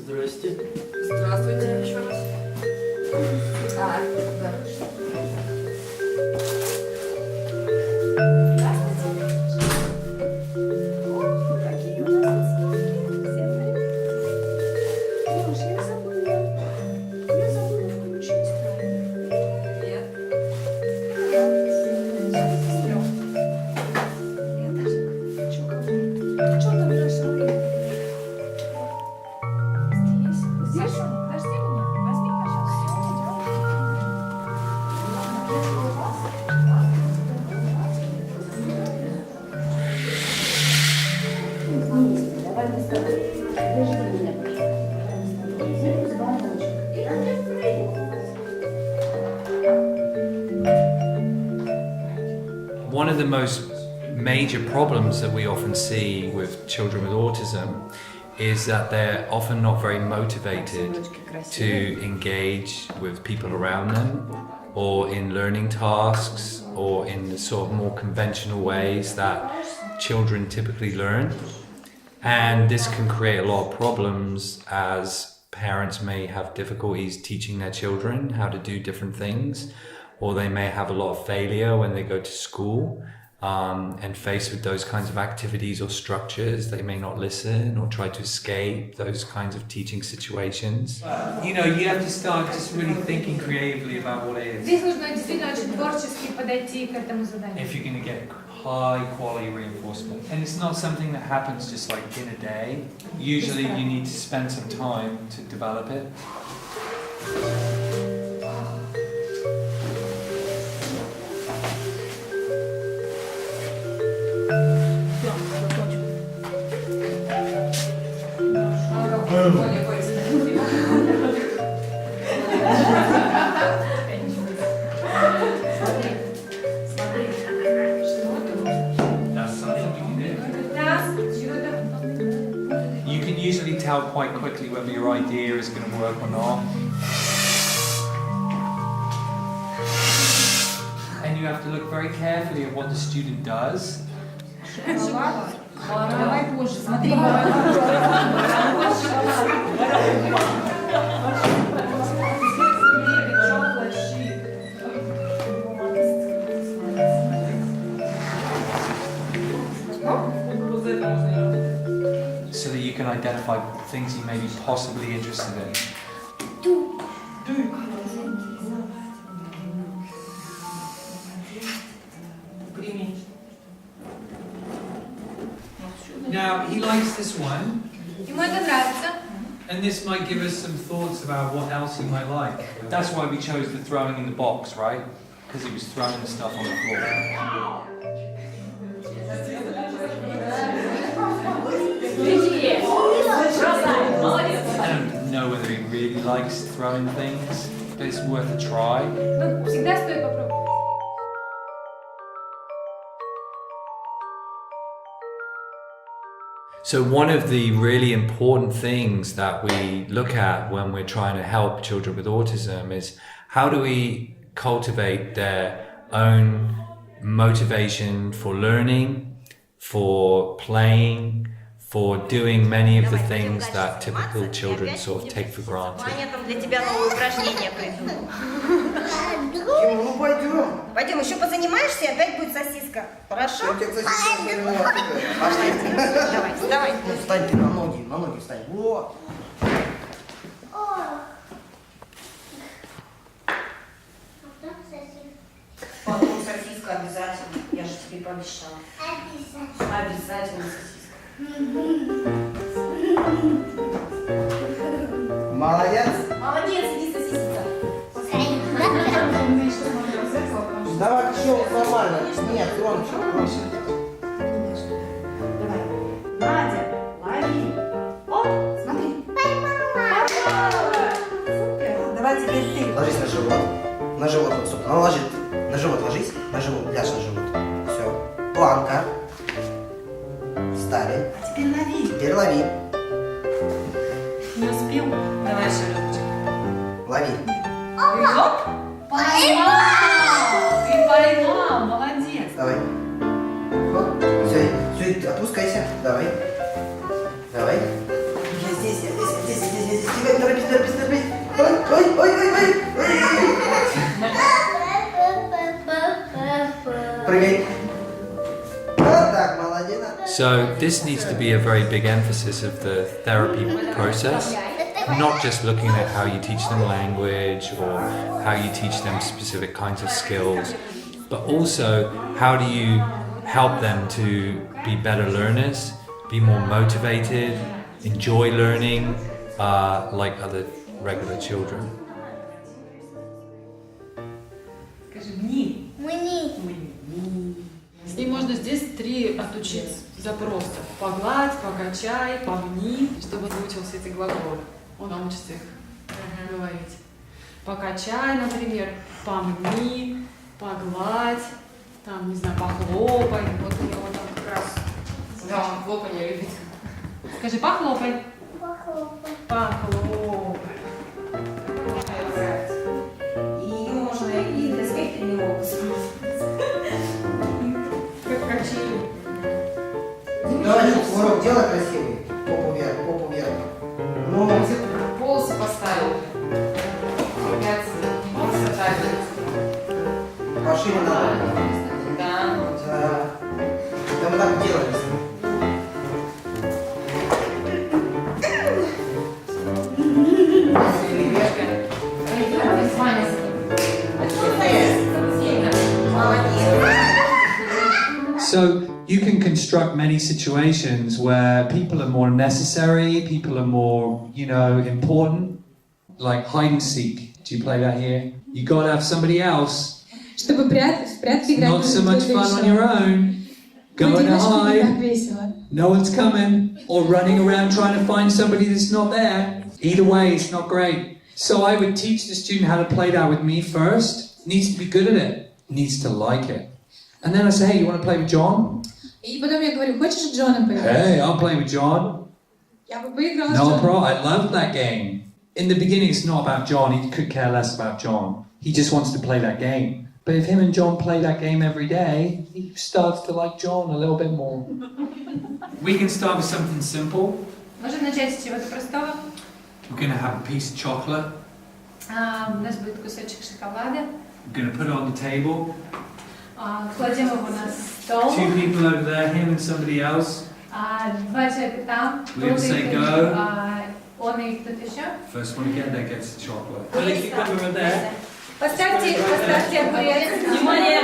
Здрасте. Здравствуйте еще раз. Да. One of the most major problems that we often see with children with autism is that they're often not very motivated to engage with people around them or in learning tasks or in the sort of more conventional ways that children typically learn. And this can create a lot of problems as parents may have difficulties teaching their children how to do different things, or they may have a lot of failure when they go to school and faced with those kinds of activities or structures, they may not listen or try to escape those kinds of teaching situations. You know, you have to start just really thinking creatively about what it is. Здесь нужно действительно очень творчески подойти к этому заданию. If you're going to get high quality reinforcement. And it's not something that happens just like in a day. Usually you need to spend some time to develop it. You can usually tell quite quickly whether your idea is going to work or not. And you have to look very carefully at what the student does. Давай позже, смотри. So that you can identify things you may be possibly interested in. Now, he likes this one, Ему это нравится. and this might give us some thoughts about what else he might like. That's why we chose the throwing in the box, right? Because he was throwing the stuff on the floor. I don't know whether he really likes throwing things, but it's worth a try. Ну, всегда стоит попробовать. So one of the really important things that we look at when we're trying to help children with autism is how do we cultivate their own motivation for learning, for playing, for doing many of the things that typical children sort of take for granted. Для тебя новое упражнение придумал. Ну пойдем. Пойдем, еще позанимаешься, и опять будет сосиска. Хорошо? Пошли. Давай, вставай. Ну встань ты на ноги встань. Вот. Потом сосиска обязательно. Я же тебе пообещала. Обязательно сосиска. Молодец. Молодец, иди сосиска. Давай еще нормально. Нет, громче. Давай. Надя, лови. Оп, смотри. Супер. Давай теперь ты. Ложись на живот. На живот вот сюда. Ну ложись. На живот ложись. На живот. Ляжь на живот. Все. Планка. Встали. А теперь лови. Теперь лови. Не успел? Давай еще разочек. Лови. Оп. Поймал. Ты поймал. Молодец. Давай. Оп. Все, отпускайся. Давай. Я здесь. Прыгай. Вот так, молодец. So this needs to be a very big emphasis of the therapy process, not just looking at how you teach them language or how you teach them specific kinds of skills, but also how do you help them to be better learners, be more motivated, enjoy learning like other regular children. Скажи, мне. С ним можно здесь 3 отучить запроса. Погладь, покачай, погни, чтобы он выучился эти глаголы. Он научится их говорить. Покачай, например, помни, погладь, там, не знаю, похлопай. Вот у него там как раз. Да, он хлопанье любит. Скажи, похлопай. Похлопай. И ее можно и для своих тренировок. Как качели. Давай, урок делай красивый. Попу вверх, попу вверх. Ну, Волосы поставил. Опять волосы так. пошире надо. Да. Да. Да мы так делали. So you can construct many situations where people are more necessary, people are more, important, like hide and seek. Do you play that here? You gotta have somebody else. Чтобы в прятки играть Not so much fun on your own. Going to hide. No one's coming. Or running around trying to find somebody that's not there. Either way, it's not great. So I would teach the student how to play that with me first. Needs to be good at it. Needs to like it. And then I say, hey, you want to play with John? И потом я говорю, хочешь с Джоном поиграть? Hey, I'll play with John. Я бы поиграла с No Джоном. problem. I love that game. In the beginning, it's not about John. He could care less about John. He just wants to play that game. But if him and John play that game every day, he starts to like John a little bit more. We can start with something simple. Можно начать с чего-то простого. We're going to have a piece of chocolate. У нас будет кусочек шоколада. We're going to put it on the table. Кладем его на стол. 2 people over there, him and somebody else. 2 человека там. We're gonna say go. Он и кто-то еще. First one to get there gets the chocolate. Well, if you come over there. Поставьте огурец. Внимание.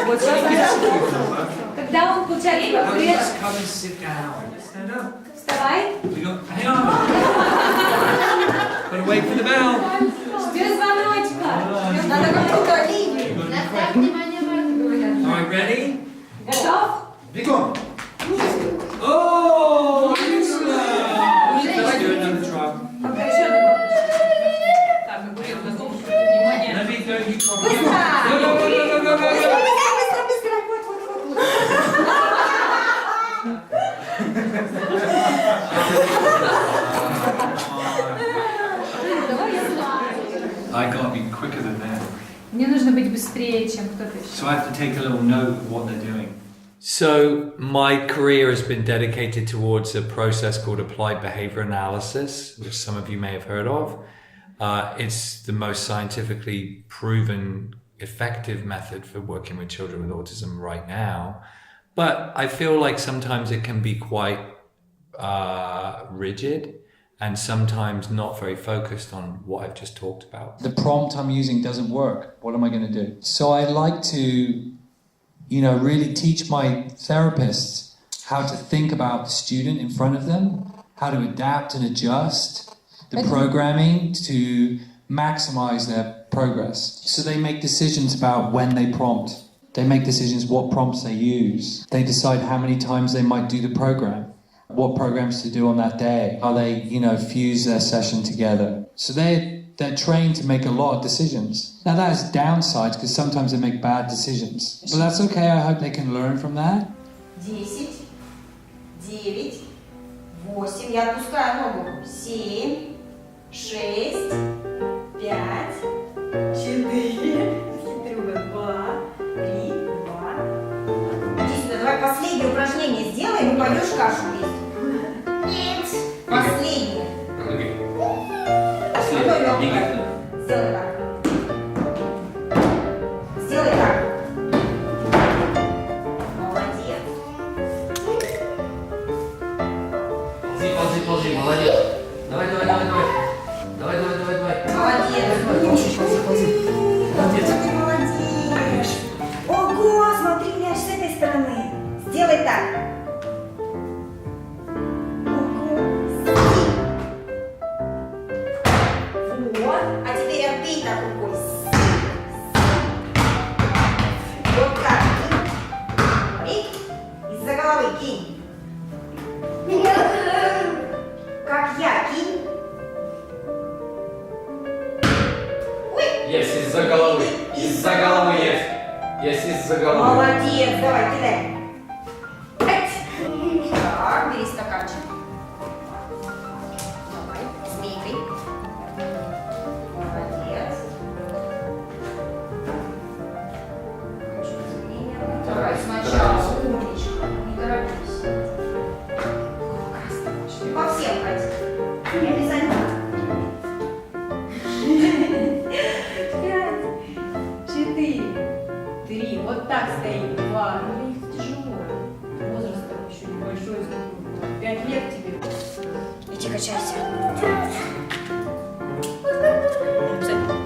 Вот когда он получает огурец, Come and sit down. Stand up. вставай. Hang on. Gotta wait for the bell. Жди звоночка. Надо какую-то линию. All right, ready? Готов? Бегом. Oh, excellent. Let's do another try. Пока еще одного. Так, огурец готов. Внимание. Let me go. You try. Быстро. Go, go, go, go, go, go, go. Быстро. I gotta be quicker than that. Мне нужно быть быстрее, чем кто-то еще. So I have to take a little note of what they're doing. So my career has been dedicated towards a process called applied behavior analysis, which some of you may have heard of. It's the most scientifically proven effective method for working with children with autism right now. But I feel like sometimes it can be quite rigid and sometimes not very focused on what I've just talked about. The prompt I'm using doesn't work. What am I going to do? So I like to, really teach my therapists how to think about the student in front of them, how to adapt and adjust the programming to maximize their progress. So they make decisions about when they prompt. They make decisions what prompts they use. They decide how many times they might do the program, what programs to do on that day, how they, fuse their session together. So they're trained to make a lot of decisions. Now that has downsides because sometimes they make bad decisions. But that's okay, I hope they can learn from that. 10, 9, 8. Я отпускаю ногу. 7, 6, 5, 4, 2, 3, 2. Иди сюда, давай последнее упражнение сделаем и пойдешь кашу есть. Нет. ползи, молодец. Давай. Молодец. Молодец. Ты молодец. Ого, смотри, мяч с этой стороны. Сделай так. Ого. Вот. А теперь отбей так рукой. Вот так. Кинь. Из-за головы кинь. Как я, кинь. Есть из-за головы. Из-за головы есть. Есть из-за головы. Молодец, давай, кидай. Так, бери стаканчик. Давай, змейкой. Молодец. Давай, сначала умничка. Не торопись. Ты по всем ходи. Не обязательно. 5, 4, 3. Вот так стоим. 2. Ну, их тяжело. Возраст еще небольшой. 5 лет тебе. Иди качайся.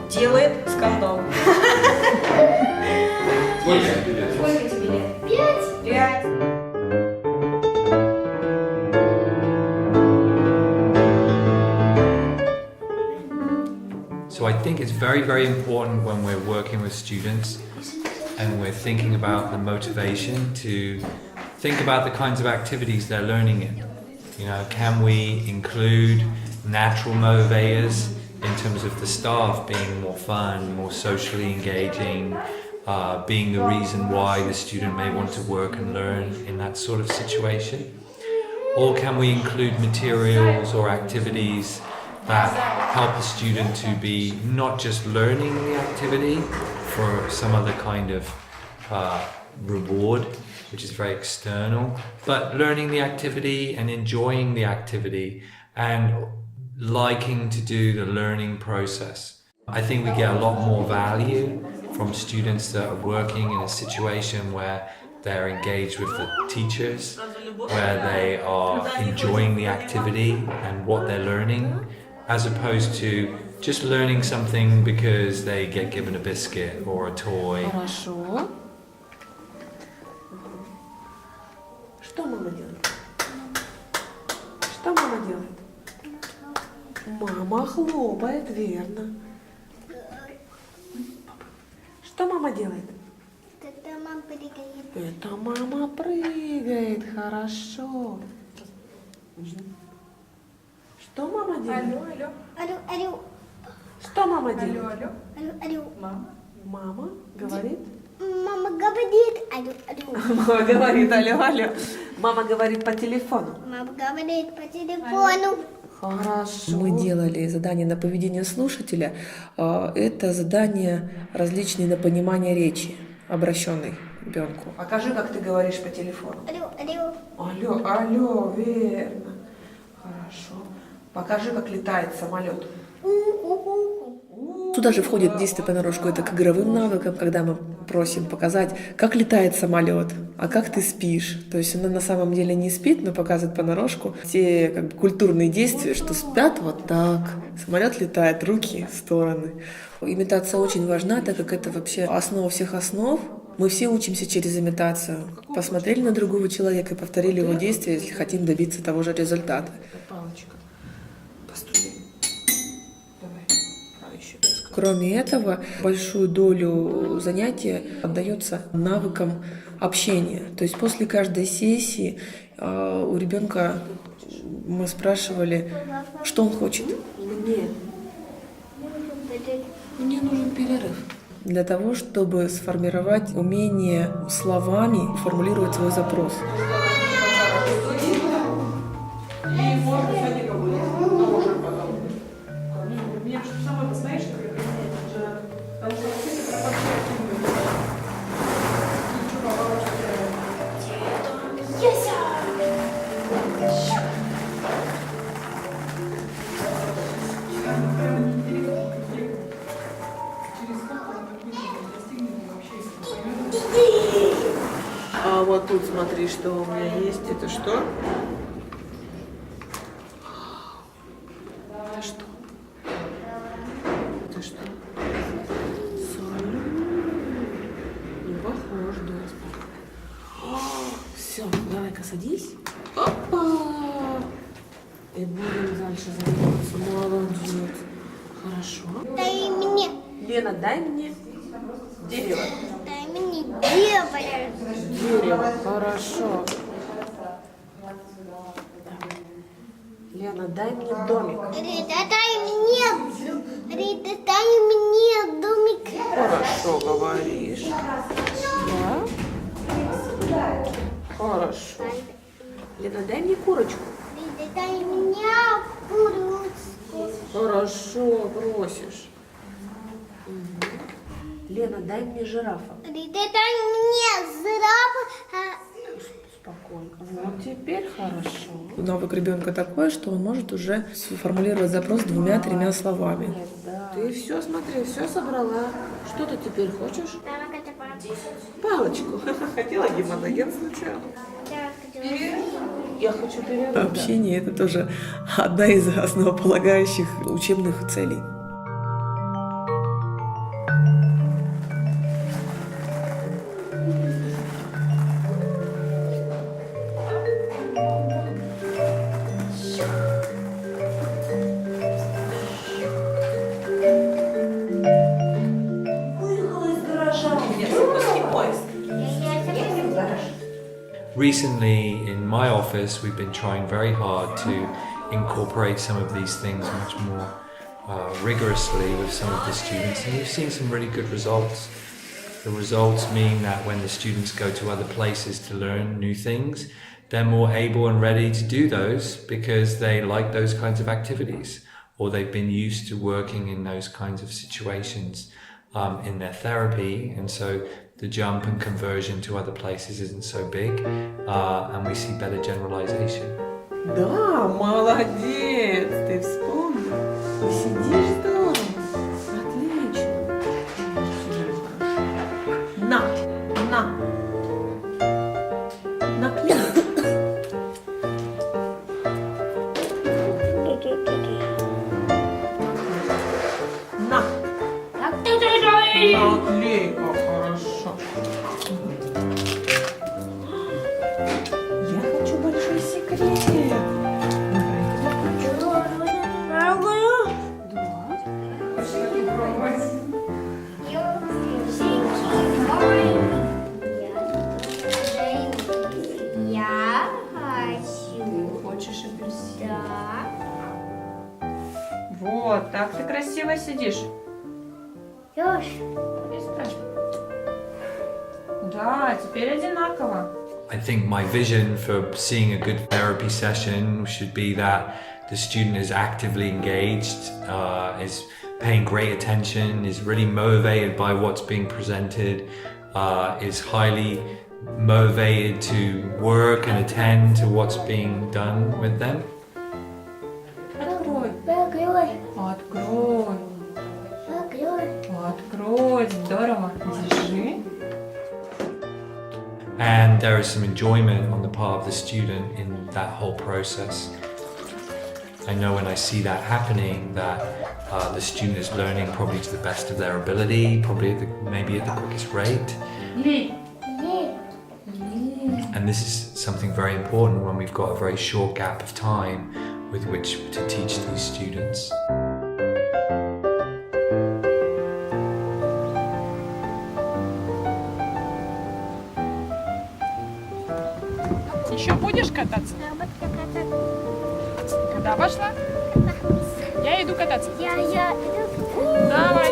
Делает скандал. Сколько тебе лет? 5. 5. So I think it's very, very important when we're working with students and we're thinking about the motivation to think about the kinds of activities they're learning in. You know, can we include natural motivators in terms of the staff being more fun, more socially engaging, being the reason why the student may want to work and learn in that sort of situation? Or can we include materials or activities that help a student to be not just learning the activity for some other kind of reward, which is very external, but learning the activity and enjoying the activity and liking to do the learning process. I think we get a lot more value from students that are working in a situation where they're engaged with the teachers, where they are enjoying the activity and what they're learning, as opposed to just learning something because they get given a biscuit or a toy. Хорошо. Что мама делает? Что мама делает? Мама хлопает, верно. Что мама делает? Это мама прыгает. Это мама прыгает, хорошо. Что мама делает? Алло. Что мама делает? Алло. Мама говорит? Мама говорит алло. Мама говорит алло. Мама говорит по телефону. Мама говорит по телефону. Хорошо. Мы делали задание на поведение слушателя. Это задание различные на понимание речи, обращенной к ребенку. Покажи, как ты говоришь по телефону. Алло, верно. Хорошо. Покажи, как летает самолет. Сюда же входит действие понарошку, это к игровым навыкам, когда мы просим показать, как летает самолет, а как ты спишь. То есть она на самом деле не спит, но показывает понарошку те культурные действия, что спят вот так, самолет летает, руки в стороны. Имитация очень важна, так как это вообще основа всех основ. Мы все учимся через имитацию. Посмотрели на другого человека и повторили его действия, если хотим добиться того же результата. Палочка. Постули. Давай. Кроме этого, большую долю занятия отдается навыкам общения. То есть после каждой сессии у ребенка мы спрашивали, что он хочет. Мне нужен перерыв. Для того, чтобы сформировать умение словами формулировать свой запрос. А вот тут смотри, что у меня есть. Это что? Это что? Это что? Салют. Не похож, да. Все, давай-ка садись. Опа! И будем дальше заниматься. Молодец. Хорошо. Дай мне, Лена, дай мне дерево. дай мне дерево. Дерево. Хорошо. Лена, дай мне домик. Рита, дай мне домик. Хорошо говоришь. Да? Хорошо. Лена, дай мне курочку. Рита, дай мне курочку. Хорошо, просишь. Лена, дай мне жирафа. Рита, дай мне жирафа. Спокойно. Вот теперь хорошо. Навык ребенка такой, что он может уже сформулировать запрос 2-3 словами. Да. Ты все, смотри, все собрала. Что ты теперь хочешь? Палочку. Хотела гемоноген сначала. Я хочу перерыв. Общение — это тоже одна из основополагающих учебных целей. Recently, in my office, we've been trying very hard to incorporate some of these things much more rigorously with some of the students, and we've seen some really good results. The results mean that when the students go to other places to learn new things, they're more able and ready to do those because they like those kinds of activities, or they've been used to working in those kinds of situations in their therapy, and so the jump and conversion to other places isn't so big, and we see better generalization. Да, молодец, ты вспомнил. Ты сидишь здорово. Отлично. На. Наклей. На. Наклейка, хорошо. Я хочу большой секрет. Я хочу. Хочешь апельсин? Да. Вот, так ты красиво сидишь. Лёш, Да, теперь одинаково. I think my vision for seeing a good therapy session should be that the student is actively engaged, is paying great attention, is really motivated by what's being presented, is highly motivated to work and attend to what's being done with them. Открой. закрой, Открой. закрой. Открой. Здорово. Держи. And there is some enjoyment on the part of the student in that whole process. I know when I see that happening that the student is learning probably to the best of their ability, probably maybe at the quickest rate. Лей. And this is something very important when we've got a very short gap of time with which to teach these students. Еще будешь кататься? Куда пошла? Я иду кататься. Я иду. Давай,